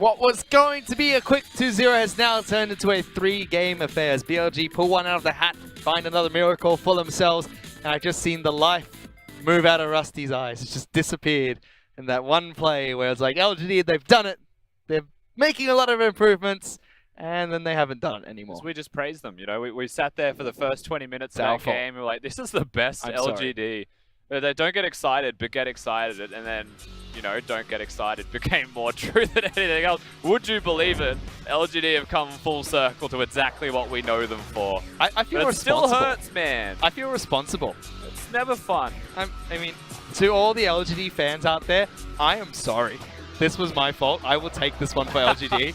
What was going to be a quick 2-0 has now turned into a 3-game affair as BLG pull one out of the hat, find another miracle for themselves. And I've just seen the life move out of Rusty's eyes. It's just disappeared in that one play where it's like, LGD, they've done it. They're making a lot of improvements, and then they haven't done it anymore. We just praised them, you know. We sat there for the first 20 minutes of that game. We're like, this is the best LGD. They don't get excited, but get excited, and then, you know, don't get excited became more true than anything else. Would you believe it? LGD have come full circle to exactly what we know them for. I feel but it still responsible. hurts, man. I feel responsible. It's never fun. I mean, to all the LGD fans out there, I am sorry. This was my fault. I will take this one for LGD.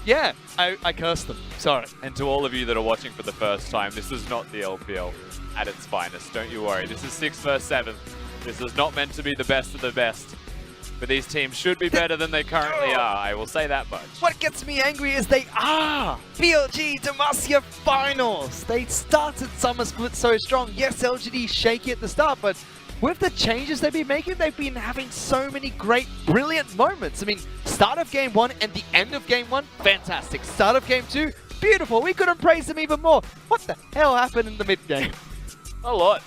Yeah, I cursed them. Sorry. And to all of you that are watching for the first time, this is not the LPL at its finest. Don't you worry. This is 6 vs 7. This is not meant to be the best of the best. But these teams should be better than they currently are. I will say that much. What gets me angry is they are BLG Demacia finals. They started Summer Split so strong. Yes, LGD shaky at the start, but with the changes they've been making, they've been having so many great, brilliant moments. I mean, start of game 1 and the end of game 1, fantastic. Start of game 2, beautiful. We couldn't praise them even more. What the hell happened in the mid-game? A lot.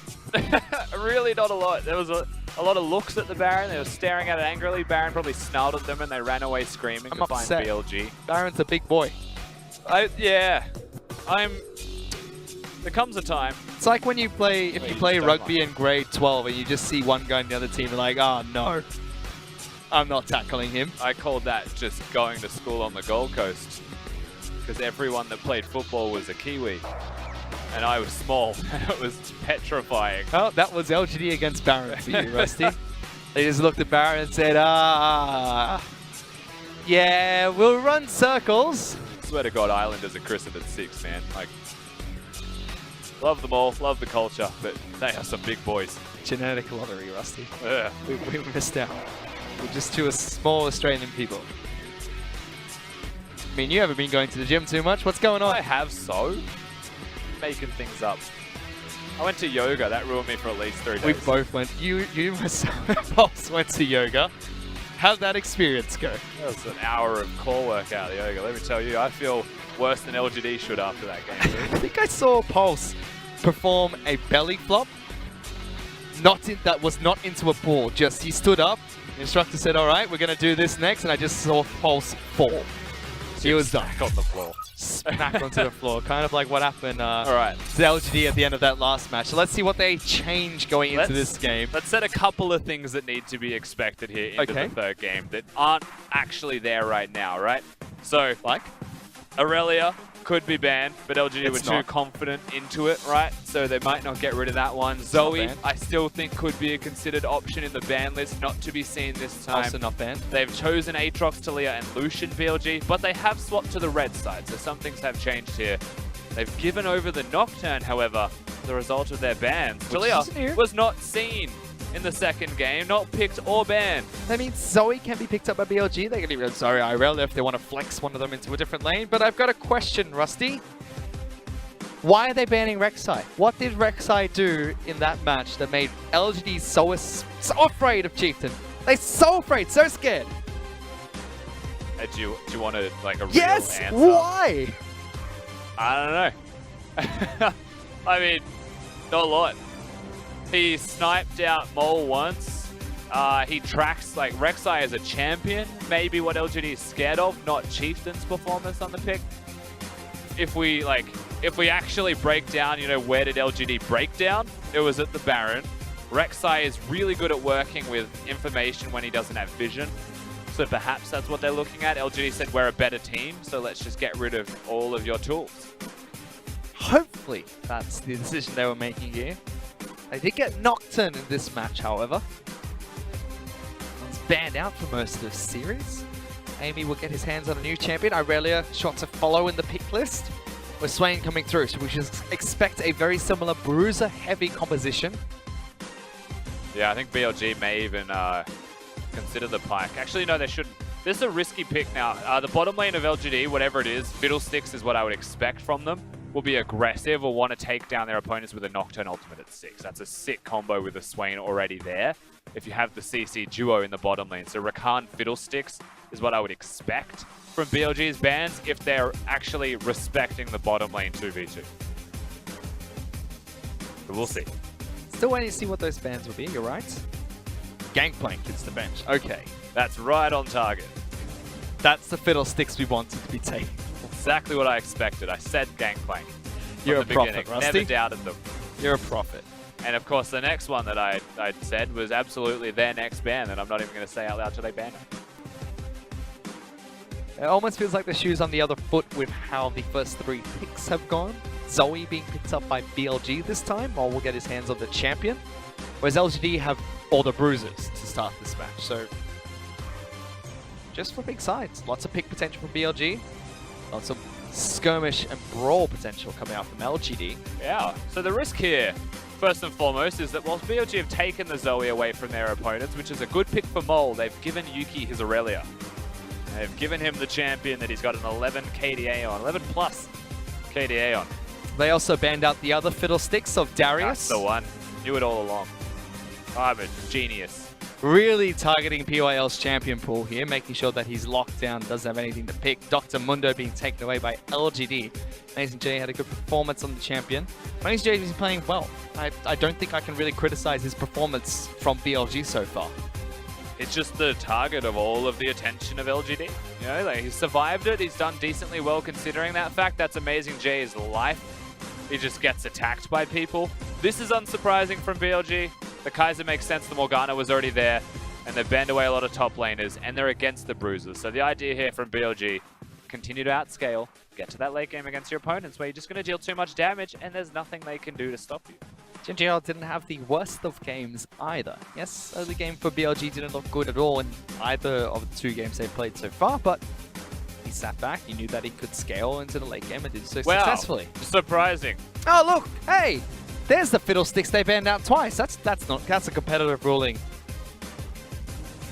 Really not a lot. There was a lot of looks at the Baron. They were staring at it angrily. Baron probably snarled at them and they ran away screaming to find BLG. Baron's a big boy. Yeah. There comes a time. It's like when you play, if you play rugby in grade 12 and you just see one guy in the other team and like, oh no, I'm not tackling him. I called that just going to school on the Gold Coast because everyone that played football was a Kiwi. And I was small, and it was petrifying. Well, that was LGD against Baron for you, Rusty. They just looked at Baron and said, yeah, we'll run circles. I swear to God, Islanders are christened at 6, man. Like, love them all, love the culture, but they are some big boys. Genetic lottery, Rusty. Yeah. We missed out. We're just too small Australian people. I mean, you haven't been going to the gym too much. What's going on? I have so. Making things up. I went to yoga. That ruined me for at least 3 days. We both went. You both went to yoga. How'd that experience go? That was an hour of core workout of yoga. Let me tell you, I feel worse than LGD should after that game. I think I saw Pulse perform a belly flop. That was not into a ball. Just he stood up. The instructor said, "All right, we're gonna do this next," and I just saw Pulse fall. He was back on the floor. Smack onto the floor, kind of like what happened all right. to LGD at the end of that last match. So let's see what they change going into this game. Let's set a couple of things that need to be expected here into the third game that aren't actually there right now, right? So, like? Aurelia could be banned, but LGD were too confident into it, right? So they might not get rid of that one. Zoe, I still think could be a considered option in the ban list, not to be seen this time. Also not banned. They've chosen Aatrox, Talia, and Lucian BLG, but they have swapped to the red side, so some things have changed here. They've given over the Nocturne, however, the result of their bans. Talia was not seen in the second game, not picked or banned. That means Zoe can be picked up by BLG. They can even sorry IRL if they want to flex one of them into a different lane. But I've got a question, Rusty. Why are they banning Rek'Sai? What did Rek'Sai do in that match that made LGD so afraid of Chieftain? They're so afraid, so scared. Do you want a like a real yes, answer? Why? I don't know. I mean, not a lot. He sniped out Mole once. He tracks like Rek'Sai as a champion. Maybe what LGD is scared of, not Chieftain's performance on the pick. If we actually break down, you know, where did LGD break down? It was at the Baron. Rek'Sai is really good at working with information when he doesn't have vision. So perhaps that's what they're looking at. LGD said we're a better team, so let's just get rid of all of your tools. Hopefully that's the decision they were making here. They did get Nocturne in this match, however. One's banned out for most of the series. Amy will get his hands on a new champion. Irelia shot to follow in the pick list. With Swain coming through, so we should expect a very similar bruiser-heavy composition. Yeah, I think BLG may even consider the Pyke. Actually, no, they shouldn't. This is a risky pick now. The bottom lane of LGD, whatever it is, Fiddlesticks is what I would expect from them. Will be aggressive or want to take down their opponents with a Nocturne ultimate at 6. That's a sick combo with a Swain already there. If you have the CC duo in the bottom lane. So Rakan Fiddlesticks is what I would expect from BLG's bans if they're actually respecting the bottom lane 2v2. But we'll see. Still waiting to see what those bans will be, you're right. Gangplank hits the bench. Okay. That's right on target. That's the fiddlesticks we wanted to be taken. Exactly what I expected. I said Gangplank. You're a prophet, beginning. Rusty. Never doubted them. You're a prophet. And of course, the next one that I said was absolutely their next ban, and I'm not even going to say out loud till they ban it. It almost feels like the shoe's on the other foot with how the first 3 picks have gone. Zoe being picked up by BLG this time, or will get his hands on the champion. Whereas LGD have all the bruisers to start this match. So, just for big sides. Lots of pick potential from BLG. Lots of skirmish and brawl potential coming out from LGD. Yeah, so the risk here, first and foremost, is that whilst BLG have taken the Zoe away from their opponents, which is a good pick for Mole, they've given Yuki his Aurelia. They've given him the champion that he's got an 11 KDA on, 11 plus KDA on. They also banned out the other fiddlesticks of Darius. That's the one. Knew it all along. I'm a genius. Really targeting PYL's champion pool here, making sure that he's locked down, doesn't have anything to pick. Dr. Mundo being taken away by LGD. Amazing J had a good performance on the champion. Amazing J is playing well. I don't think I can really criticize his performance from BLG so far. It's just the target of all of the attention of LGD. You know, like, he's survived it. He's done decently well considering that fact. That's Amazing J's life. He just gets attacked by people. This is unsurprising from BLG. The Kaiser makes sense. The Morgana was already there, and they've banned away a lot of top laners, and they're against the bruisers. So the idea here from BLG, continue to outscale, get to that late game against your opponents where you're just going to deal too much damage, and there's nothing they can do to stop you. GNGL didn't have the worst of games either. Yes, early game for BLG didn't look good at all in either of the 2 games they've played so far, but he sat back, he knew that he could scale into the late game and did so successfully. Surprising. Oh look, hey! There's the fiddlesticks they banned out twice. That's a competitive ruling.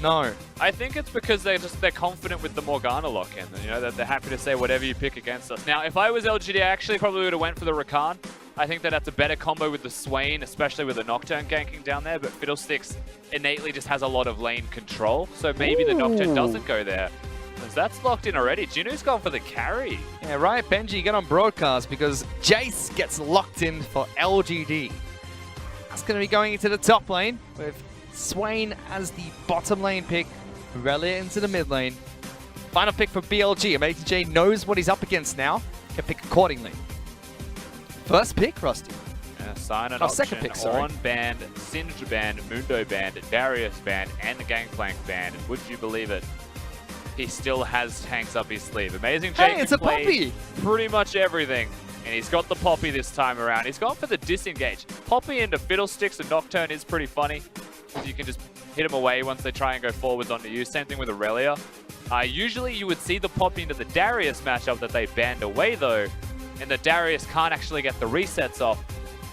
No. I think it's because they're confident with the Morgana lock-in. You know, that they're happy to say whatever you pick against us. Now, if I was LGD, I actually probably would have went for the Rakan. I think that's a better combo with the Swain, especially with the Nocturne ganking down there. But Fiddlesticks innately just has a lot of lane control, so maybe the Nocturne doesn't go there. Because that's locked in already. Junu's gone for the carry. Yeah, right, Benji, get on broadcast because Jace gets locked in for LGD. That's going to be going into the top lane with Swain as the bottom lane pick, Relia into the mid lane. Final pick for BLG. Amazing J knows what he's up against now. Can pick accordingly. First pick, Rusty. Sign an option, second pick, sorry. On banned, Singed banned, Mundo banned, Darius banned, and the Gangplank banned. And would you believe it? He still has tanks up his sleeve. Amazing J it's a Poppy! Pretty much everything. And he's got the Poppy this time around. He's gone for the disengage. Poppy into Fiddlesticks and Nocturne is pretty funny. You can just hit them away once they try and go forwards onto you. Same thing with Aurelia. Usually you would see the Poppy into the Darius matchup that they banned away though. And the Darius can't actually get the resets off.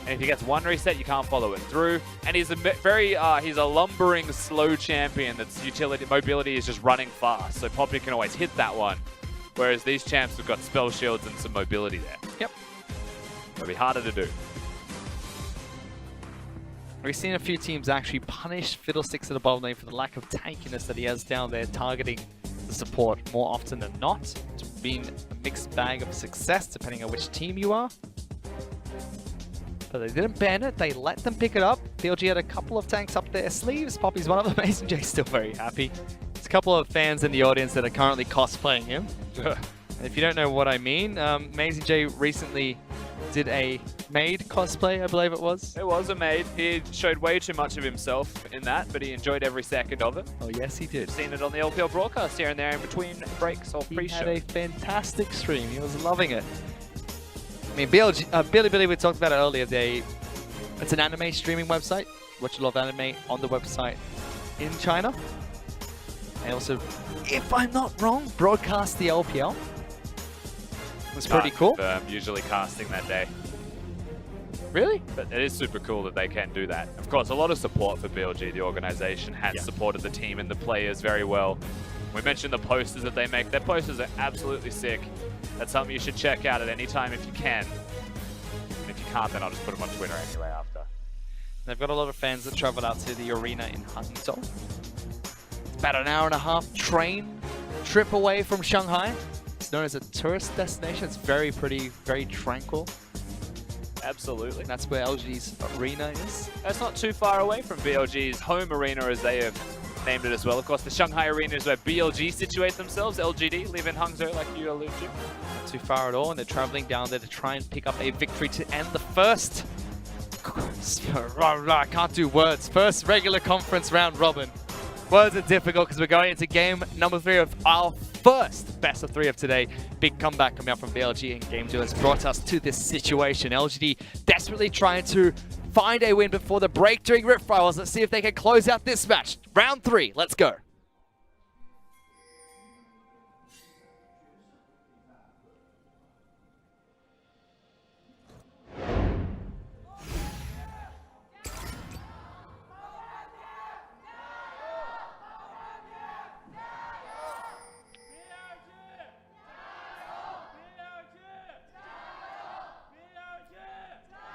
And if he gets one reset, you can't follow it through. And he's he's a lumbering, slow champion that's mobility is just running fast. So Poppy can always hit that one. Whereas these champs have got spell shields and some mobility there. Yep. It'll be harder to do. We've seen a few teams actually punish Fiddlesticks at the bottom lane for the lack of tankiness that he has down there, targeting the support more often than not. It's been a mixed bag of success depending on which team you are. But they didn't ban it, they let them pick it up. BLG had a couple of tanks up their sleeves. Poppy's one of them. Amazing J's still very happy. There's a couple of fans in the audience that are currently cosplaying him. And if you don't know what I mean, Amazing J recently did a maid cosplay, I believe it was. It was a maid. He showed way too much of himself in that, but he enjoyed every second of it. Oh yes, he did. Seen it on the LPL broadcast here and there in between breaks or pre-show. He had a fantastic stream. He was loving it. I mean, Bilibili, we talked about it earlier. It's an anime streaming website. Watch a lot of anime on the website in China. And also, if I'm not wrong, broadcast the LPL. It was pretty cool. Usually casting that day. Really? But it is super cool that they can do that. Of course, a lot of support for BLG. The organization has supported the team and the players very well. We mentioned the posters that they make. Their posters are absolutely sick. That's something you should check out at any time if you can. And if you can't, then I'll just put them on Twitter anyway after. They've got a lot of fans that travel out to the arena in Hangzhou. It's about an hour and a half train trip away from Shanghai. It's known as a tourist destination. It's very pretty, very tranquil. Absolutely. That's where LGD's arena is. That's not too far away from BLG's home arena, as they have named it as well. Of course, the Shanghai arena is where BLG situate themselves. LGD live in Hangzhou, like you alluded to. Not too far at all, and they're traveling down there to try and pick up a victory to end the first. I can't do words. First regular conference round robin. Words are difficult because we're going into game number 3 of our first best of 3 of today. Big comeback coming up from BLG in game 2 has brought us to this situation. LGD desperately trying to find a win before the break during Rift Rivals. Let's see if they can close out this match. Round 3, let's go.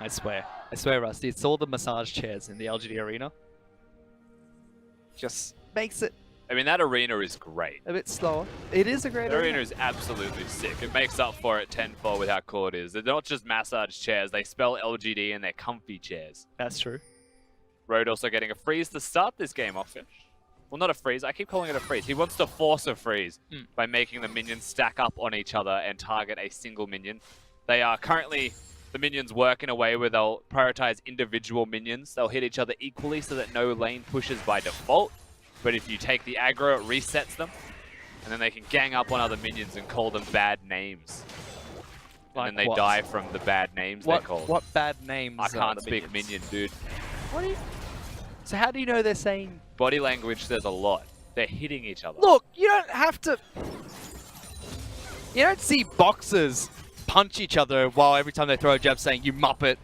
I swear, Rusty, it's all the massage chairs in the LGD arena. Just makes it I mean, that arena is great. a bit slower. It is a great The arena. arena is absolutely sick. It makes up for it tenfold with how cool it is. They're not just massage chairs, they spell LGD and they're comfy chairs. That's true. Road also getting a freeze to start this game off. Well, not a freeze. I keep calling it a freeze. He wants to force a freeze by making the minions stack up on each other and target a single minion. They are currently... The minions work in a way where they'll prioritize individual minions. They'll hit each other equally so that no lane pushes by default. But if you take the aggro, it resets them. And then they can gang up on other minions and call them bad names. Like and then they what? die from the bad names they call. What bad names I are can't the speak minions? minion, dude. What do you... So how do you know they're saying... Body language says a lot. They're hitting each other. Look, you don't have to... You don't see boxers punch each other while every time they throw a jab saying, "You muppet,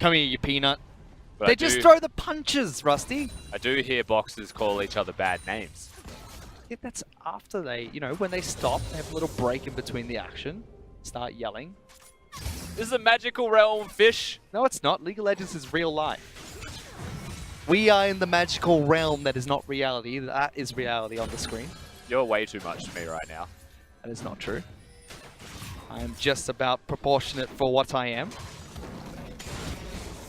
come here, you peanut." But They just throw the punches, Rusty. I do hear boxers call each other bad names. Yeah, that's after they, you know, when they stop, they have a little break in between the action, start yelling. This is a magical realm, fish. No, it's not. League of Legends is real life. We are in the magical realm that is not reality. That is reality on the screen. You're way too much to me right now. That is not true. I am just about proportionate for what I am.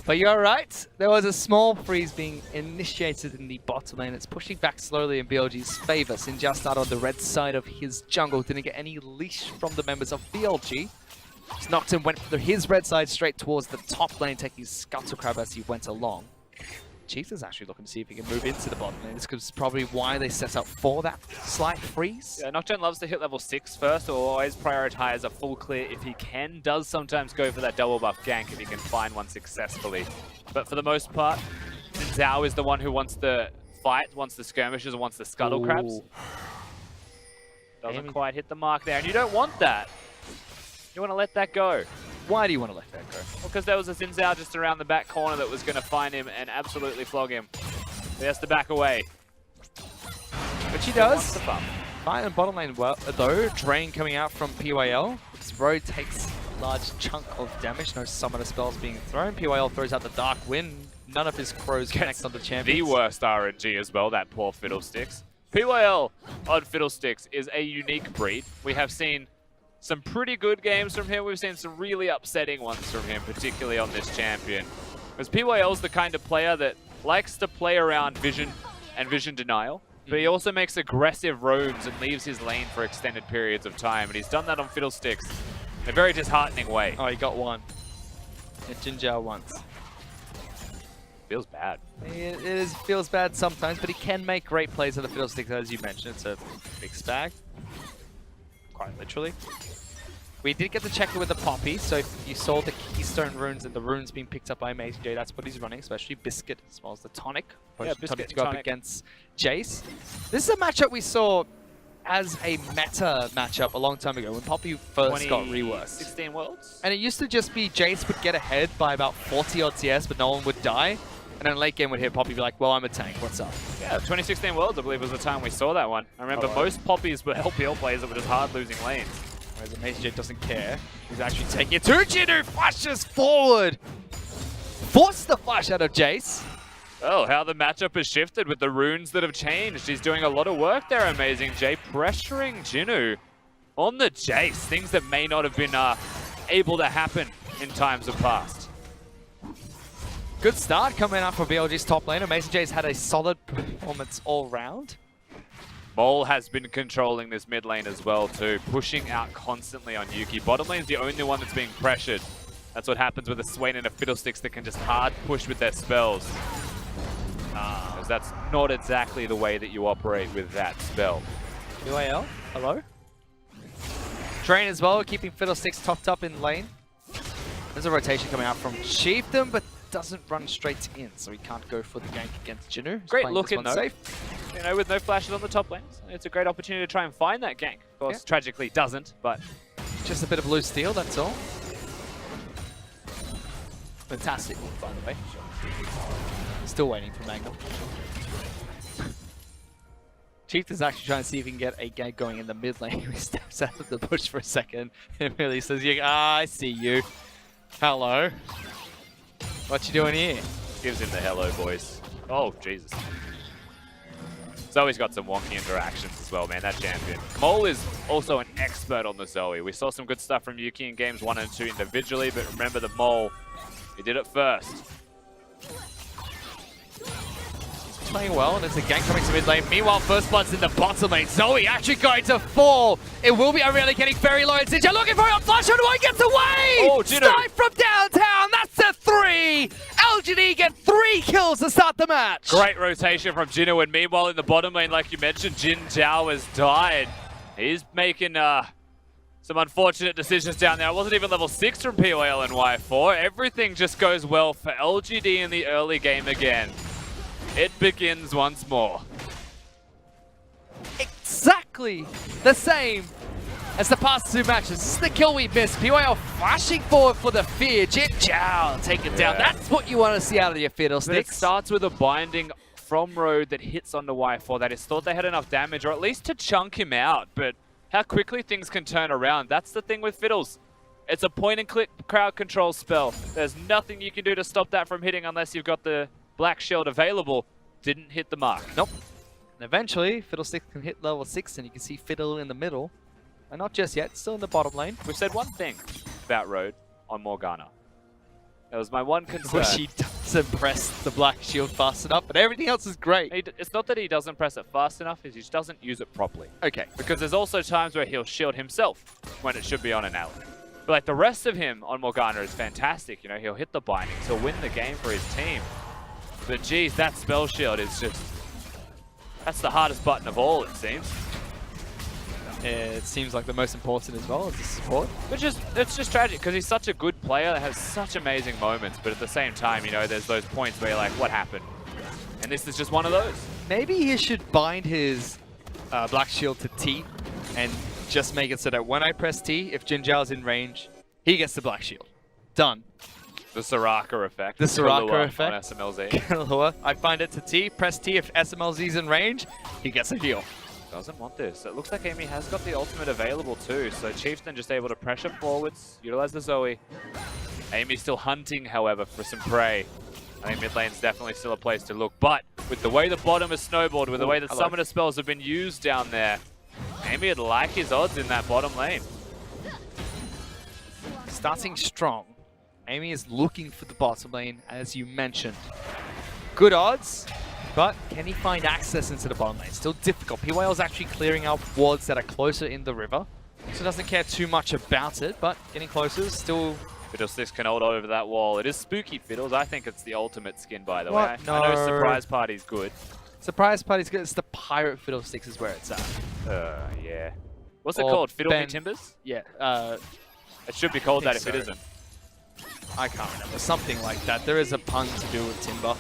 But you're right. There was a small freeze being initiated in the bottom lane. It's pushing back slowly in BLG's favor. Sinja started on the red side of his jungle. Didn't get any leash from the members of BLG. Just knocked him, went through his red side straight towards the top lane, taking Scuttle Crab as he went along. Chiefs is actually looking to see if he can move into the bottom lane. This is probably why they set up for that slight freeze. Yeah, Nocturne loves to hit level 6 first, or always prioritize a full clear if he can. Does sometimes go for that double buff gank if he can find one successfully. But for the most part, Zhao is the one who wants the fight, wants the skirmishes, and wants the Scuttle Crabs. Doesn't quite hit the mark there, and you don't want that. You want to let that go. Why do you want to let that go? Well, because there was a Xin Zhao just around the back corner that was going to find him and absolutely flog him. He has to back away. But she does. Wants the bump. Fine in bottom lane though. Drain coming out from PYL. This road takes a large chunk of damage. No summoner spells being thrown. PYL throws out the Dark Wind. None of his crows connect on the champions. The worst RNG as well, that poor Fiddlesticks. PYL on Fiddlesticks is a unique breed. We have seen some pretty good games from him. We've seen some really upsetting ones from him, particularly on this champion. Because PYL's the kind of player that likes to play around vision and vision denial, but he also makes aggressive roams and leaves his lane for extended periods of time. And he's done that on Fiddlesticks in a very disheartening way. Oh, he got one. Hit Jinja once. Feels bad. It feels bad sometimes, but he can make great plays on the Fiddlesticks, as you mentioned. It's a big spag. Quite literally. We did get to check it with the Poppy, so if you saw the Keystone runes and the runes being picked up by Amazing J, that's what he's running, especially Biscuit as well as the Tonic. Yeah, Biscuit to go up against Jace. This is a matchup we saw as a meta matchup a long time ago when Poppy first got reworked. 16 Worlds? And it used to just be Jace would get ahead by about 40 odd CS, but no one would die. And then late game would hit Poppy be like, well, I'm a tank, what's up? Yeah, 2016 Worlds, I believe, was the time we saw that one. I remember most Poppies were LPL players that were just hard losing lanes. Whereas Amazing J doesn't care. He's actually taking it to Jin, who flashes forward. Force the flash out of Jace. Oh, how the matchup has shifted with the runes that have changed. He's doing a lot of work there, Amazing J, pressuring Jinnu on the Jace. Things that may not have been able to happen in times of past. Good start coming up for BLG's top lane. Amazing J's had a solid performance all round. Mole has been controlling this mid lane as well too, pushing out constantly on Yuki. Bottom lane's the only one that's being pressured. That's what happens with a Swain and a Fiddlesticks that can just hard push with their spells. Because that's not exactly the way that you operate with that spell. UAL, hello? Drain as well, keeping Fiddlesticks topped up in lane. There's a rotation coming out from Chieftain, but doesn't run straight in, so he can't go for the gank against Jinnu. Great look in though. Safe. You know, with no flashes on the top lane, it's a great opportunity to try and find that gank. Of course, tragically doesn't, but... Just a bit of loose steel, that's all. Fantastic, by the way. Still waiting for Magnum. Chief is actually trying to see if he can get a gank going in the mid lane. He steps out of the bush for a second and really says, I see you. Hello. What you doing here? Gives him the hello, boys. Oh, Jesus. Zoe's got some wonky interactions as well, man, that champion. Mole is also an expert on the Zoe. We saw some good stuff from Yuki in games 1 and 2 individually, but remember the Mole, he did it first. He's playing well, and there's a gank coming to mid lane. Meanwhile, First Blood's in the bottom lane. Zoe actually going to fall. It will be Aurelia getting very low. And Zinja looking for a flash on one, gets away! Oh, Snipe from downtown, that's a 3! LGD get 3 kills to start the match. Great rotation from Jinnu, and meanwhile in the bottom lane, like you mentioned, Jin Zhao has died. He's making some unfortunate decisions down there. It wasn't even level 6 from POL and Y4. Everything just goes well for LGD in the early game again. It begins once more. Exactly the same as the past 2 matches. This is the kill we missed. POL flashing forward for the fear. Jin Zhao take it down. That's what you want to see out of your Fiddlesticks. It starts with a binding from Road that hits onto Y4. That is thought they had enough damage, or at least to chunk him out. But how quickly things can turn around. That's the thing with Fiddles. It's a point-and-click crowd control spell. There's nothing you can do to stop that from hitting unless you've got the Black Shield available. Didn't hit the mark. Nope. And eventually, Fiddlesticks can hit level 6, and you can see Fiddle in the middle. And not just yet, still in the bottom lane. We've said one thing about Road on Morgana. That was my one concern. She doesn't press the Black Shield fast enough, but everything else is great. It's not that he doesn't press it fast enough, he just doesn't use it properly. Okay. Because there's also times where he'll shield himself when it should be on an ally. But like the rest of him on Morgana is fantastic. You know, he'll hit the bindings, he'll win the game for his team. But geez, that spell shield is just... That's the hardest button of all, it seems. It seems like the most important as well as the support. It's just tragic because he's such a good player that has such amazing moments, but at the same time, you know, there's those points where you're like, what happened? And this is just one of those. Maybe he should bind his Black Shield to T and just make it so that when I press T, if Jin Zhao's in range, he gets the Black Shield. Done. The Soraka effect. The Soraka effect. On SMLZ. I bind it to T, press T if SMLZ's in range, he gets a heal. Doesn't want this. It looks like Amy has got the ultimate available too, so Chieftain just able to pressure forwards, utilize the Zoe. Amy's still hunting, however, for some prey. I think mid lane's definitely still a place to look, but with the way the bottom is snowballed, with the way that summoner spells have been used down there, Amy would like his odds in that bottom lane. Starting strong. Amy is looking for the bottom lane, as you mentioned. Good odds, but can he find access into the bottom lane? Still difficult. PYL's actually clearing out wards that are closer in the river, so doesn't care too much about it, but getting closer is still... Fiddlesticks can hold over that wall. It is spooky Fiddles. I think it's the ultimate skin, by the way. What? No. I know Surprise Party's good. Surprise Party's good. It's the Pirate Fiddlesticks is where it's at. Yeah. What's it called? Fiddle Me Timbers? Yeah. It should be called that if so. it isn't. I can't remember. Something like that. There is a pun to do with Timber.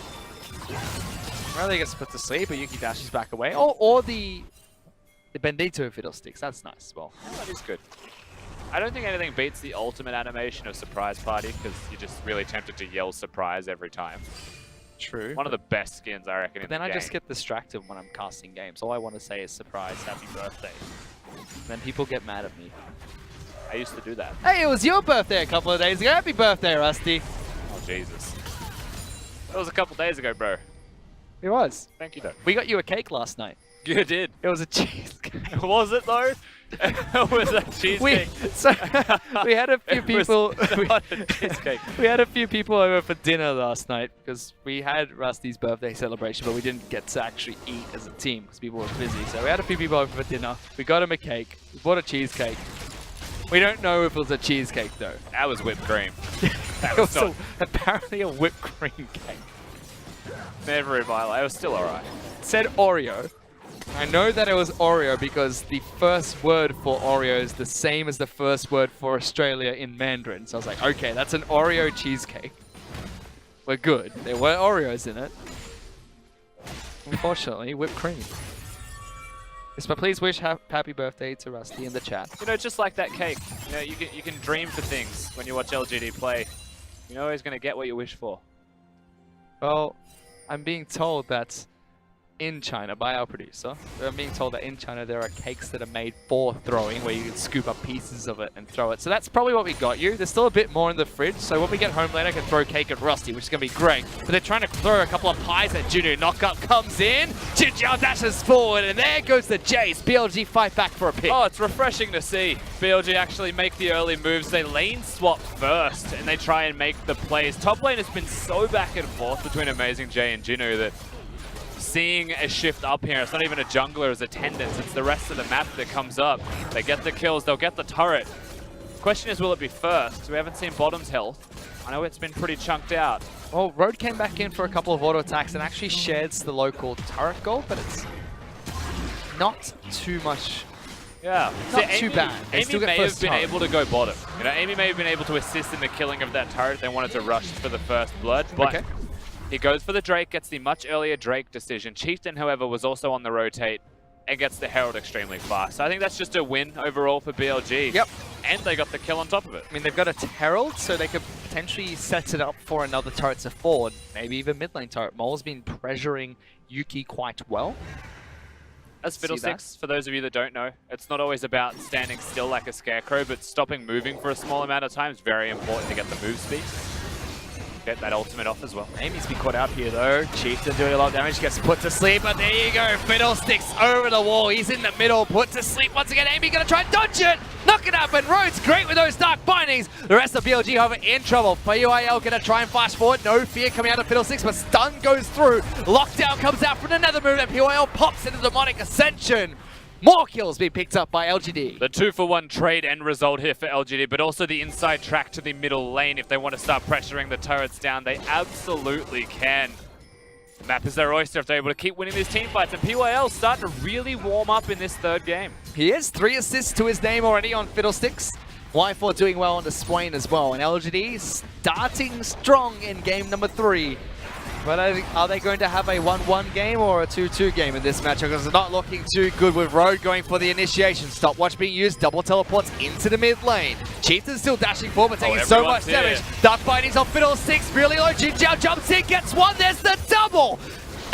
Really gets put to sleep, but Yuki dashes back away. Or the Bendito Fiddlesticks. That's nice as well. Oh, that is good. I don't think anything beats the ultimate animation of Surprise Party, because you're just really tempted to yell surprise every time. True. One of the best skins, I reckon, in the game. Then I just get distracted when I'm casting games. All I want to say is surprise, happy birthday. Then people get mad at me. I used to do that. Hey, it was your birthday a couple of days ago. Happy birthday, Rusty. Oh, Jesus. That was a couple days ago, bro. It was. Thank you, though. We got you a cake last night. You did. It was a cheesecake. Was it, though? It was a cheesecake. We had a few people. Not a cheesecake. We had a few people over for dinner last night because we had Rusty's birthday celebration, but we didn't get to actually eat as a team because people were busy. So we had a few people over for dinner. We got him a cake. We bought a cheesecake. We don't know if it was a cheesecake though. That was whipped cream. That was apparently a whipped cream cake. Never in my life. It was still alright. It said Oreo. I know that it was Oreo because the first word for Oreo is the same as the first word for Australia in Mandarin. So I was like, okay, that's an Oreo cheesecake. We're good. There were Oreos in it. Unfortunately, whipped cream. Yes, but please wish happy birthday to Rusty in the chat. You know, just like that cake. You know, you can dream for things when you watch LGD play. You're always going to get what you wish for. Well, I'm being told that in China, by our producer, I'm being told that in China there are cakes that are made for throwing where you can scoop up pieces of it and throw it. So that's probably what we got you. There's still a bit more in the fridge, so when we get home later I can throw cake at Rusty, which is going to be great. But they're trying to throw a couple of pies at Juno. Knockup comes in, Jin Jiao dashes forward, and there goes the Jace. BLG fight back for a pick. Oh, it's refreshing to see BLG actually make the early moves. They lane swap first, and they try and make the plays. Top lane has been so back and forth between Amazing J and Jinu that seeing a shift up here, it's not even a jungler as attendance, it's the rest of the map that comes up. They get the kills, they'll get the turret. Question is, will it be first? We haven't seen bottom's health. I know it's been pretty chunked out. Well, Road came back in for a couple of auto attacks and actually shares the local turret goal, but it's not too much. Yeah. Not too bad. Amy may have been able to go bottom. You know, Amy may have been able to assist in the killing of that turret. They wanted to rush for the first blood, but he goes for the Drake, gets the much earlier Drake decision. Chieftain, however, was also on the rotate and gets the Herald extremely fast. So I think that's just a win overall for BLG. Yep. And they got the kill on top of it. I mean, they've got a Herald, so they could potentially set it up for another turret to forward. Maybe even mid lane turret. Mole's been pressuring Yuki quite well. As Fiddlesticks, for those of you that don't know, it's not always about standing still like a scarecrow, but stopping moving for a small amount of time is very important to get the move speed. Get that ultimate off as well. Amy's been caught out here though. Chieftain doing a lot of damage, gets put to sleep, but there you go. Fiddlesticks over the wall. He's in the middle, put to sleep once again. Amy gonna try and dodge it. Knock it up, and Rhodes great with those dark bindings. The rest of BLG, however, in trouble. PYL gonna try and flash forward. No fear coming out of Fiddlesticks, but stun goes through. Lockdown comes out for another move, and PYL pops into Demonic Ascension. More kills being picked up by LGD. The 2-for-1 trade end result here for LGD, but also the inside track to the middle lane. If they want to start pressuring the turrets down, they absolutely can. The map is their oyster if they're able to keep winning these team fights, and PYL starting to really warm up in this third game. He is 3 assists to his name already on Fiddlesticks. Y4 doing well on the Swain as well, and LGD starting strong in game number 3. But are they going to have a 1-1 game or a 2-2 game in this match? Because it's not looking too good with Road going for the initiation. Stopwatch being used, double teleports into the mid lane. Chieftain still dashing forward, but taking so much damage. Dark Bindings on Fiddlesticks, really low. Jin Jiao jumps in, gets one, there's the double!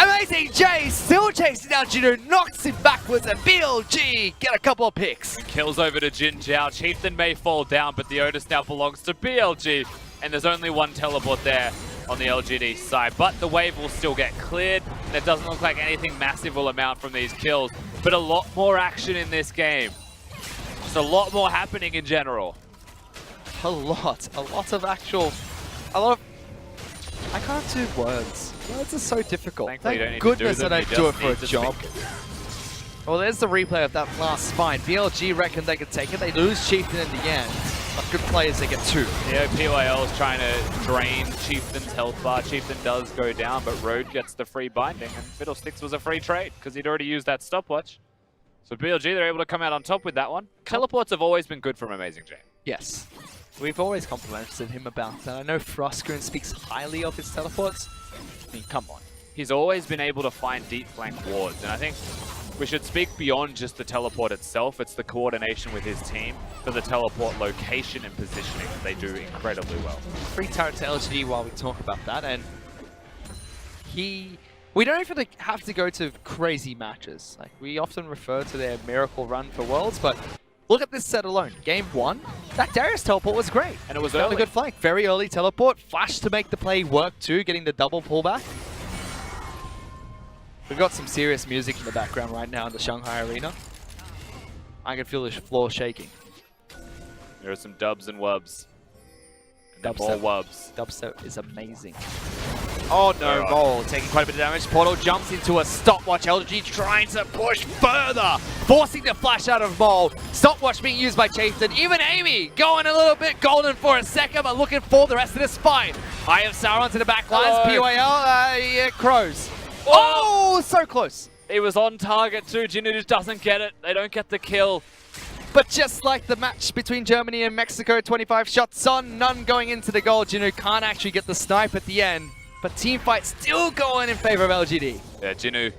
Amazing J still chasing down Juno, knocks him backwards, and BLG get a couple of picks. Kills over to Jin Jiao. Chieftain may fall down, but the Otis now belongs to BLG, and there's only one teleport there on the LGD side, but the wave will still get cleared. And it doesn't look like anything massive will amount from these kills, but a lot more action in this game. Just a lot more happening in general. A lot of actual, I can't do words. Words are so difficult. Thankfully, Thank goodness I don't do it for a job. Well, there's the replay of that last fight. BLG reckon they could take it. They lose Chieftain in the end. But good players, they get 2. Yeah, PYL is trying to drain Chieftain's health bar. Chieftain does go down, but Road gets the free binding, and Fiddlesticks was a free trade because he'd already used that stopwatch. So BLG, they're able to come out on top with that one. Teleports have always been good from Amazing J. Yes. We've always complimented him about that. I know Frostgoon speaks highly of his teleports. I mean, come on. He's always been able to find deep flank wards, and I think we should speak beyond just the teleport itself. It's the coordination with his team for the teleport location and positioning that they do incredibly well. Free turret to LGD while we talk about that, and we don't even have to go to crazy matches. Like, we often refer to their miracle run for Worlds, but look at this set alone. Game 1, that Darius teleport was great. And it was early. early. A good flank. Very early teleport. Flash to make the play work too, getting the double pullback. We've got some serious music in the background right now in the Shanghai Arena. I can feel the floor shaking. There are some dubs and wubs. And more wubs. Dubstep is amazing. Oh no, Mole taking quite a bit of damage. Portal jumps into a stopwatch. LG trying to push further, forcing the flash out of Mole. Stopwatch being used by Chieftain. Even Amy going a little bit golden for a second, but looking for the rest of this fight. Eye of Sauron to the back lines. PYL, Crows. Oh, so close. He was on target too. Jinu just doesn't get it. They don't get the kill. But just like the match between Germany and Mexico, 25 shots on, none going into the goal. Jinu can't actually get the snipe at the end. But team fight still going in favor of LGD. Yeah, Jinu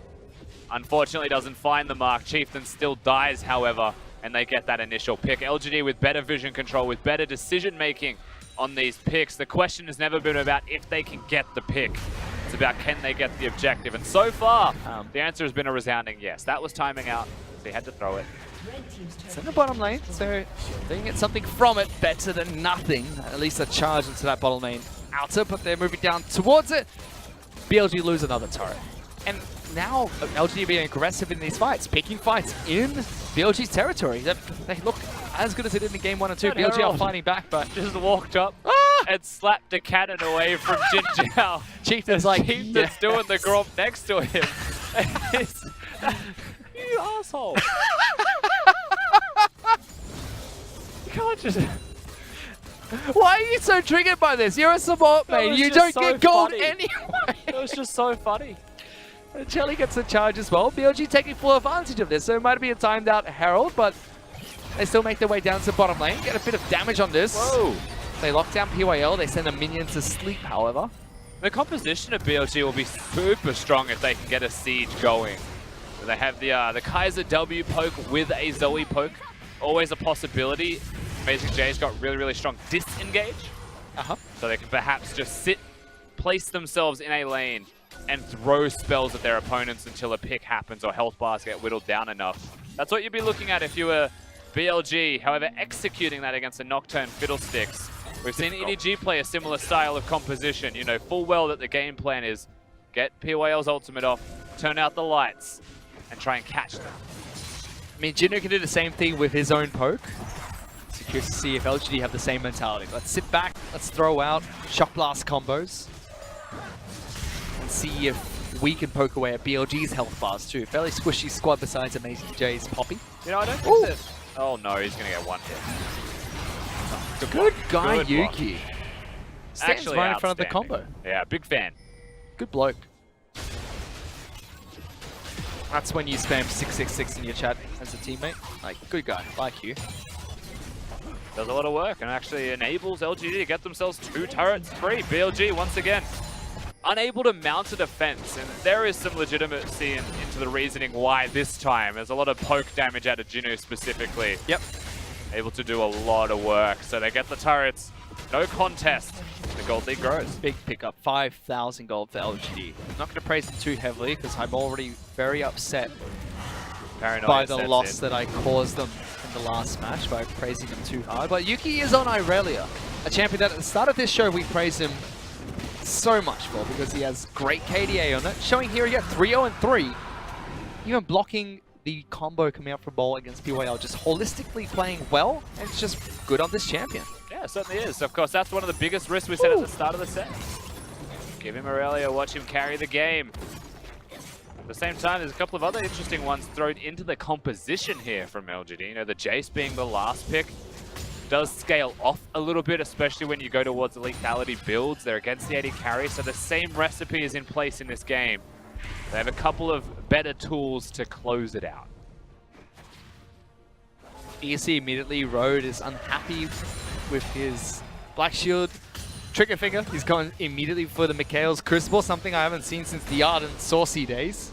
unfortunately doesn't find the mark. Chieftain still dies, however, and they get that initial pick. LGD with better vision control, with better decision making on these picks. The question has never been about if they can get the pick. It's about can they get the objective. And so far, the answer has been a resounding yes. That was timing out, so he had to throw it. It's in the bottom lane, so they can get something from it better than nothing. At least a charge into that bottom lane outer, but they're moving down towards it. BLG lose another turret. And now LG being aggressive in these fights, picking fights in BLG's territory. They look as good as they did in game 1 and 2. BLG are fighting back, but just walked up and slapped a cannon away from Jin Jiao. Chieftain's like, Chieftain's doing the gromp next to him. You asshole. You can't just... Why are you so triggered by this? You're a support main. You don't get gold anyway. It was just so funny. Chelly gets a charge as well. BLG taking full advantage of this, so it might be a timed out Herald, but they still make their way down to the bottom lane. Get a bit of damage on this. Whoa. They lock down PYL. They send a minion to sleep, however. The composition of BLG will be super strong if they can get a siege going. They have the Kaiser W poke with a Zoe poke. Always a possibility. Amazing J's got really, really strong disengage. So they can perhaps just sit, place themselves in a lane, and throw spells at their opponents until a pick happens or health bars get whittled down enough. That's what you'd be looking at if you were BLG. However, executing that against a Nocturne Fiddlesticks. We've seen EDG play a similar style of composition. You know full well that the game plan is get PYL's ultimate off, turn out the lights, and try and catch them. I mean, Jinu can do the same thing with his own poke. So curious to see if LGD have the same mentality. Let's sit back, let's throw out Shock Blast combos. And see if we can poke away at BLG's health bars too. Fairly squishy squad besides Amazing J's Poppy. You know, I don't think that... Oh no, he's going to get one hit. Good guy, Yuki. Stands Actually right in front of the combo. Yeah, big fan. Good bloke. That's when you spam 666 in your chat as a teammate. Like, good guy, like you. Does a lot of work and actually enables LGD to get themselves 2 turrets free. BLG, once again, unable to mount a defense. And there is some legitimacy into the reasoning why this time. There's a lot of poke damage out of Jinu specifically. Yep. Able to do a lot of work. So they get the turrets. No contest. The gold lead grows. Big pickup, 5,000 gold for LGD. I'm not going to praise them too heavily because I'm already very upset by the loss that I caused them in the last match by praising them too hard. But Yuki is on Irelia, a champion that at the start of this show we praised him so much for because he has great KDA on it. Showing here again 3-0 and 3. Even blocking the combo coming up from Ball against PYL, just holistically playing well, and it's just good on this champion. Yeah, it certainly is. Of course, that's one of the biggest risks we said at the start of the set. Give him Aurelia, watch him carry the game. At the same time, there's a couple of other interesting ones thrown into the composition here from LGD. You know, the Jace being the last pick does scale off a little bit, especially when you go towards the lethality builds. They're against the AD carry, so the same recipe is in place in this game. They have a couple of better tools to close it out. You see immediately Road is unhappy with his Black Shield trigger finger. He's going immediately for the Mikhail's Crucible, something I haven't seen since the Ardent Saucy days.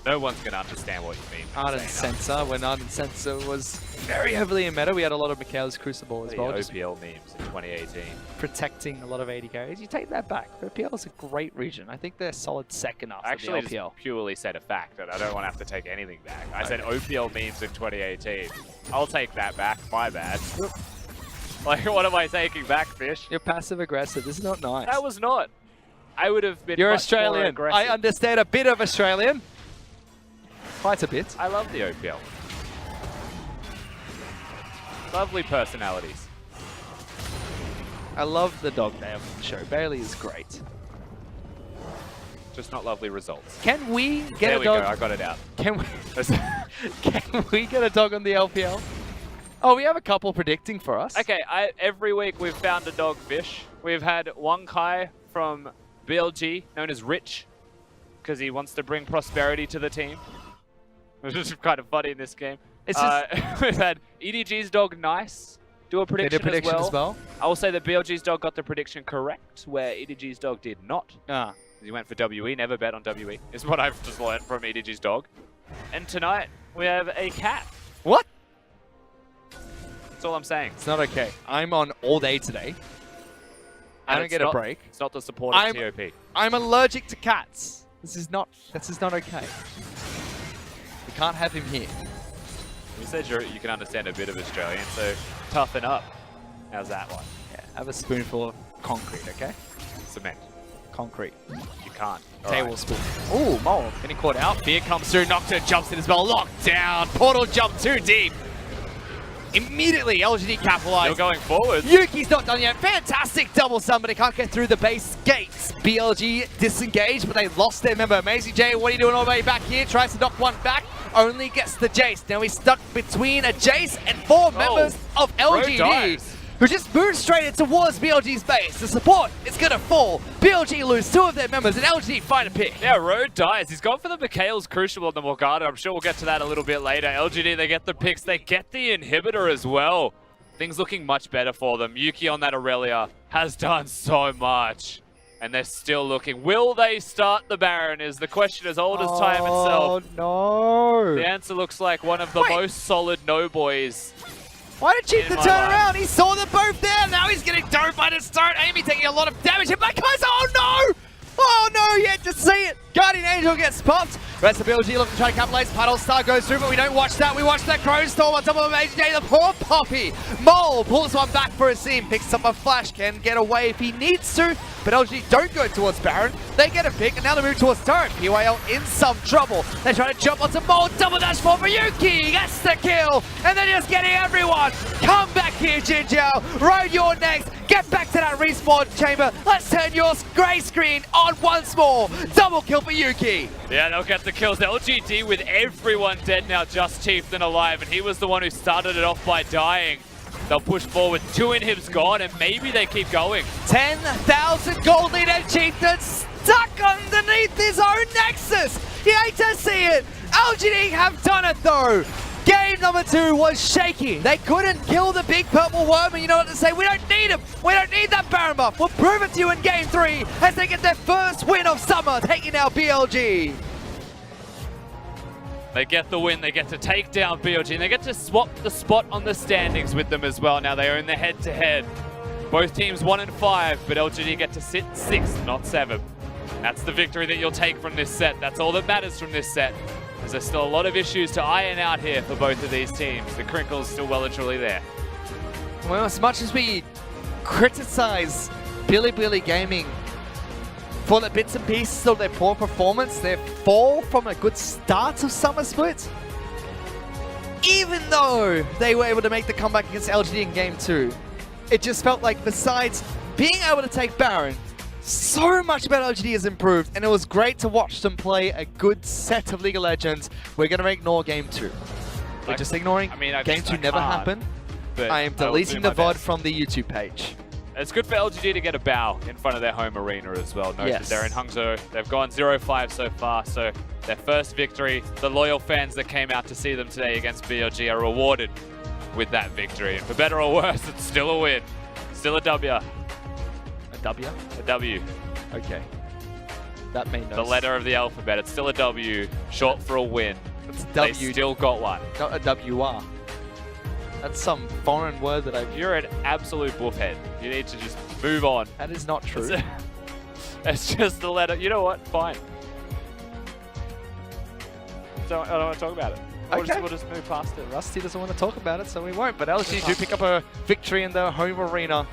No one's going to understand what you mean. Ardent Sensor, when Ardent Sensor was very heavily in meta, we had a lot of Mikhail's Crucible as well. OPL memes in 2018. Protecting a lot of AD carries. You take that back. OPL is a great region. I think they're solid second after Actually, the LPL. Just purely said a fact, and I don't want to have to take anything back. I said OPL memes in 2018. I'll take that back. My bad. Like, what am I taking back, Fish? You're passive aggressive. This is not nice. That was not. I would have been You're much more Australian. aggressive. I understand a bit of Australian. Quite a bit. I love the OPL. Lovely personalities. I love the dog they have on the show. Bailey is great. Just not lovely results. Can we get There a we dog? go, I got it out. Can we? Can we get a dog on the LPL? Oh, we have a couple predicting for us. Okay, every week we've found a dogfish. We've had Wang Kai from BLG, known as Rich, because he wants to bring prosperity to the team. Which is kind of funny in this game. It's just we've had EDG's dog Nice do a prediction, as well. I will say that BLG's dog got the prediction correct, where EDG's dog did not. Ah. He went for WE, never bet on WE, is what I've just learned from EDG's dog. And tonight, we have a cat. What? That's all I'm saying. It's not okay. I'm on all day today. I don't get a break. It's not the support of TOP. I'm allergic to cats. This is not okay. We can't have him here. You said you can understand a bit of Australian, so toughen up. How's that one? Yeah, have a spoonful of concrete, okay? Cement. Concrete. You can't. Tablespoon. Ooh, Mole getting caught out. Fear comes through. Nocturne jumps in as well. Locked down. Portal jump too deep. Immediately, LGD capitalized. You're going forward. Yuki's not done yet. Fantastic double summon, but they can't get through the base gates. BLG disengaged, but they lost their member. Amazing J, what are you doing all the way back here? Tries to knock one back, only gets the Jace. Now he's stuck between a Jace and four members of LGD, who just moved straight in towards BLG's base. The support is going to fall. BLG lose two of their members, and LGD find a pick. Yeah, Road dies. He's gone for the Mikhail's Crucible on the Morgana. I'm sure we'll get to that a little bit later. LGD, they get the picks. They get the inhibitor as well. Things looking much better for them. Yuki on that Aurelia has done so much. And they're still looking. Will they start the Baron is the question as old as time itself. Oh, no. The answer looks like one of the most solid no-boys. Why did Chief In my turn life. around? He saw them both there. Now he's getting doped by the start. Amy taking a lot of damage. And Black Eyes, oh no! Oh no, you had to see it. Guardian Angel gets popped. Rest of BLG looking to try to capitalize. Puddle Star goes through, but we don't watch that. We watch that Crow Storm on top of Amazing J. The poor Poppy. Mole pulls one back for a seam. Picks up a flash. Can get away if he needs to. But LG don't go towards Baron. They get a pick, and now they move towards turret. PYL in some trouble. They try to jump onto Mole. Double dash for Yuki. That's the kill. And they're just getting everyone. Come back here, Jinjiao. Road, you're next. Get back to that respawn chamber. Let's turn your gray screen on once more. Double kill for Yuki. Yeah, they'll get the kills. LGD with everyone dead now, just Chief than alive, and he was the one who started it off by dying. They'll push forward. 2 inhibs gone, and maybe they keep going. 10,000 gold lead and Chieftain stuck underneath his own Nexus. You hate to see it. LGD have done it though. Game number 2 was shaky. They couldn't kill the big purple worm, and you know what to say? We don't need him. We don't need that Baron buff. We'll prove it to you in game 3 as they get their first win of summer, taking out BLG. They get the win. They get to take down BLG, and they get to swap the spot on the standings with them as well. Now they own the head-to-head. Both teams 1 and 5, but LGD get to sit 6th, not 7th. That's the victory that you'll take from this set. That's all that matters from this set. There's still a lot of issues to iron out here for both of these teams. The crinkle's still well and truly there. Well, as much as we criticize Bilibili Gaming for the bits and pieces of their poor performance, their fall from a good start of Summer Split, even though they were able to make the comeback against LGD in Game 2, it just felt like besides being able to take Baron, so much about LGD has improved, and it was great to watch them play a good set of League of Legends. We're going to ignore Game 2. We're just ignoring Game 2 never happened. I am deleting the VOD from the YouTube page. It's good for LGD to get a bow in front of their home arena as well. Note that they're in Hangzhou. They've gone 0-5 so far, so their first victory. The loyal fans that came out to see them today against BLG are rewarded with that victory. And for better or worse, it's still a win. Still a W. A W? A W. Okay. That made no The letter of the alphabet. It's still a W, short for a win. It's a W. They still got one. Not a WR. That's some foreign word that I've... You're an absolute buffhead. You need to just move on. That is not true. It's just the letter. You know what? Fine. I don't want to talk about it. Okay. We'll just move past it. Rusty doesn't want to talk about it, so we won't. But LG do pick up a victory in their home arena.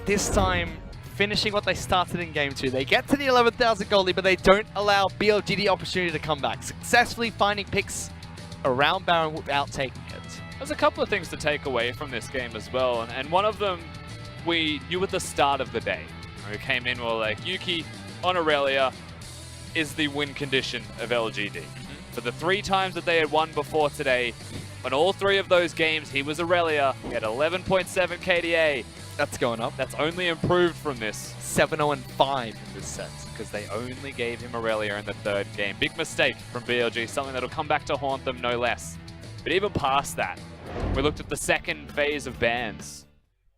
This time finishing what they started in Game 2. They get to the 11,000 goal lead, but they don't allow BLG the opportunity to come back, successfully finding picks around Baron without taking it. There's a couple of things to take away from this game as well, and one of them we knew at the start of the day. We came in, we were like, Yuki on Aurelia is the win condition of LGD. For the 3 times that they had won before today, on all 3 of those games, he was Aurelia. He had 11.7 KDA. That's going up. That's only improved from this. 7-0-5 in this set. Because they only gave him Aurelia in the 3rd game. Big mistake from BLG, something that'll come back to haunt them no less. But even past that, we looked at the 2nd phase of bans.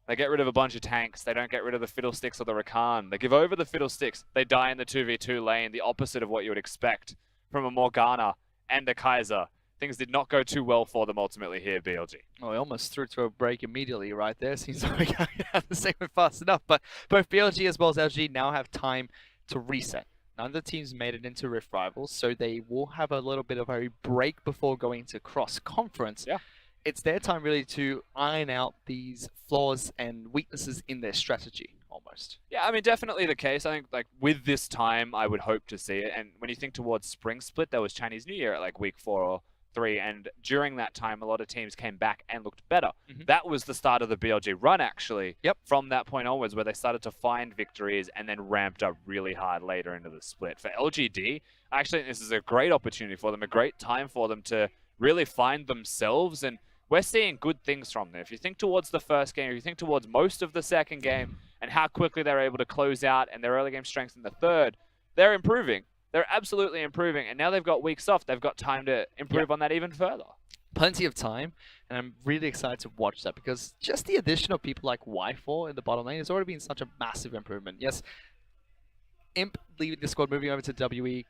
They get rid of a bunch of tanks. They don't get rid of the Fiddlesticks or the Rakan. They give over the Fiddlesticks. They die in the 2v2 lane, the opposite of what you would expect from a Morgana and a Kaiser. Things did not go too well for them ultimately here, BLG. Oh, I almost threw to a break immediately right there. Seems like we can't have the segment fast enough. But both BLG as well as LG now have time to reset. None of the teams made it into Rift Rivals, so they will have a little bit of a break before going to cross-conference. Yeah. It's their time really to iron out these flaws and weaknesses in their strategy, almost. Yeah, I mean, definitely the case. I think, like, with this time, I would hope to see it. And when you think towards Spring Split, there was Chinese New Year at, like, week 4 or 3, and during that time, a lot of teams came back and looked better. That was the start of the BLG run, actually. Yep. From that point onwards, where they started to find victories and then ramped up really hard later into the split. For LGD, I actually think this is a great opportunity for them, a great time for them to really find themselves, and we're seeing good things from them. If you think towards the 1st game, if you think towards most of the 2nd game, and how quickly they're able to close out and their early game strength in the 3rd, they're improving. They're absolutely improving, and now they've got weeks off. They've got time to improve on that even further. Plenty of time, and I'm really excited to watch that because just the addition of people like Y4 in the bottom lane has already been such a massive improvement. Yes, Imp leaving the squad, moving over to WE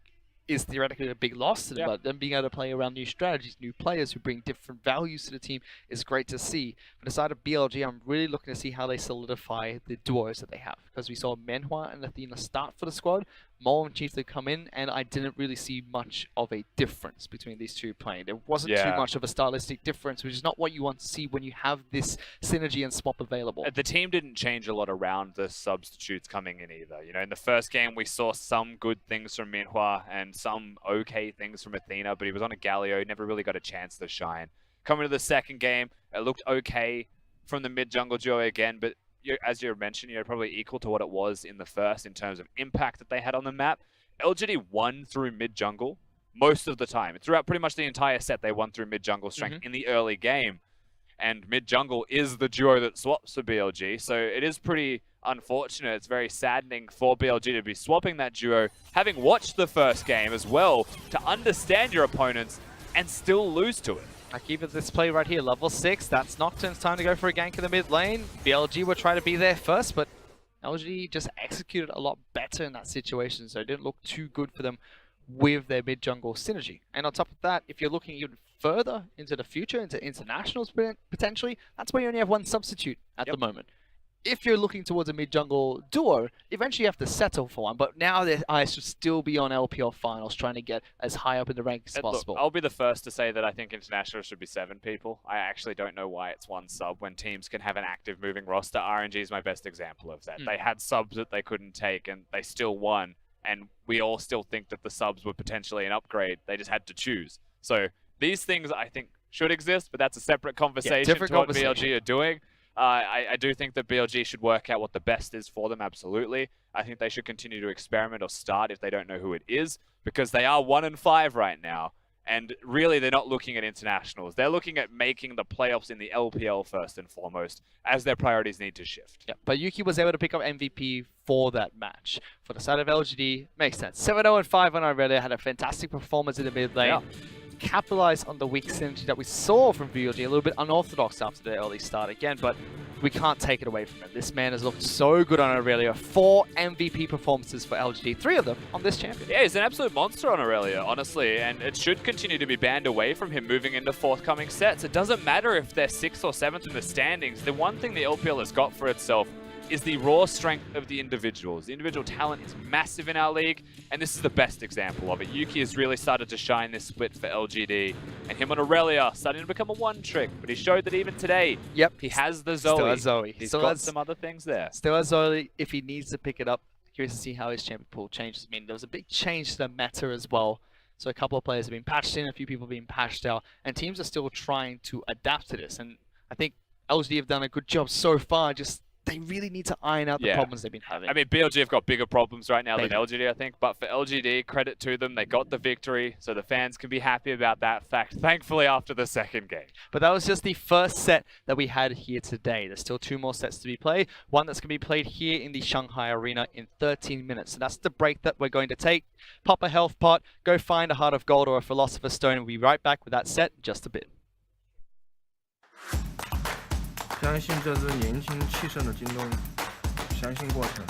is theoretically a big loss to them, but them being able to play around new strategies, new players who bring different values to the team is great to see. But aside of BLG, I'm really looking to see how they solidify the duos that they have. Because we saw Menhua and Athena start for the squad, Mole and Chief come in, and I didn't really see much of a difference between these two playing. There wasn't too much of a stylistic difference, which is not what you want to see when you have this synergy and swap available. The team didn't change a lot around the substitutes coming in either. You know, in the 1st game, we saw some good things from Menhua and some okay things from Athena, but he was on a Galio, never really got a chance to shine. Coming to the 2nd game, it looked okay from the mid-jungle duo again, but as you mentioned, probably equal to what it was in the 1st in terms of impact that they had on the map. LGD won through mid-jungle most of the time. Throughout pretty much the entire set, they won through mid-jungle strength in the early game. And mid-jungle is the duo that swaps for BLG, so it is pretty unfortunate. It's very saddening for BLG to be swapping that duo, having watched the 1st game as well, to understand your opponents and still lose to it. I keep it this play right here, level 6. That's Nocturne's time to go for a gank in the mid lane. BLG will try to be there first, but LGD just executed a lot better in that situation, so it didn't look too good for them with their mid-jungle synergy. And on top of that, if you're looking even further into the future, into internationals potentially, that's where you only have one substitute at the moment. If you're looking towards a mid-jungle duo, eventually you have to settle for one, but now their eyes should still be on LPL finals, trying to get as high up in the ranks as possible. Look, I'll be the first to say that I think international should be 7 people. I actually don't know why it's 1 sub when teams can have an active moving roster. RNG is my best example of that. They had subs that they couldn't take, and they still won, and we all still think that the subs were potentially an upgrade. They just had to choose. So these things, I think, should exist, but that's a separate conversation to what BLG are doing. I do think that BLG should work out what the best is for them, absolutely. I think they should continue to experiment or start if they don't know who it is, because they are 1-5 right now. And really, they're not looking at internationals. They're looking at making the playoffs in the LPL first and foremost, as their priorities need to shift. Yeah, but Yuki was able to pick up MVP for that match. For the side of LGD, makes sense. 7-0-5 on Aurelia, had a fantastic performance in the mid lane. Capitalize on the weak synergy that we saw from BLG, a little bit unorthodox after the early start again, but we can't take it away from him. This man has looked so good on Aurelia. 4 MVP performances for LGD, 3 of them on this champion. Yeah, he's an absolute monster on Aurelia, honestly, and it should continue to be banned away from him moving into forthcoming sets. It doesn't matter if they're 6th or 7th in the standings. The one thing the LPL has got for itself is the raw strength of the individuals. The individual talent is massive in our league, and this is the best example of it. Yuki has really started to shine this split for LGD, and him on Aurelia starting to become a one-trick, but he showed that even today, he has the Zoe. Still has Zoe. He's got some other things there. Still has Zoe if he needs to pick it up. Curious to see how his champion pool changes. I mean, there was a big change to the meta as well. So a couple of players have been patched in, a few people have been patched out, and teams are still trying to adapt to this. And I think LGD have done a good job so far. Just they really need to iron out the problems they've been having. I mean, BLG have got bigger problems right now than LGD, I think. But for LGD, credit to them, they got the victory, so the fans can be happy about that fact, thankfully, after the second game. But that was just the first set that we had here today. There's still 2 more sets to be played. One that's going to be played here in the Shanghai Arena in 13 minutes. So that's the break that we're going to take. Pop a health pot, go find a Heart of Gold or a Philosopher's Stone, and we'll be right back with that set in just a bit. 相信这支年轻气盛的京东，相信过程。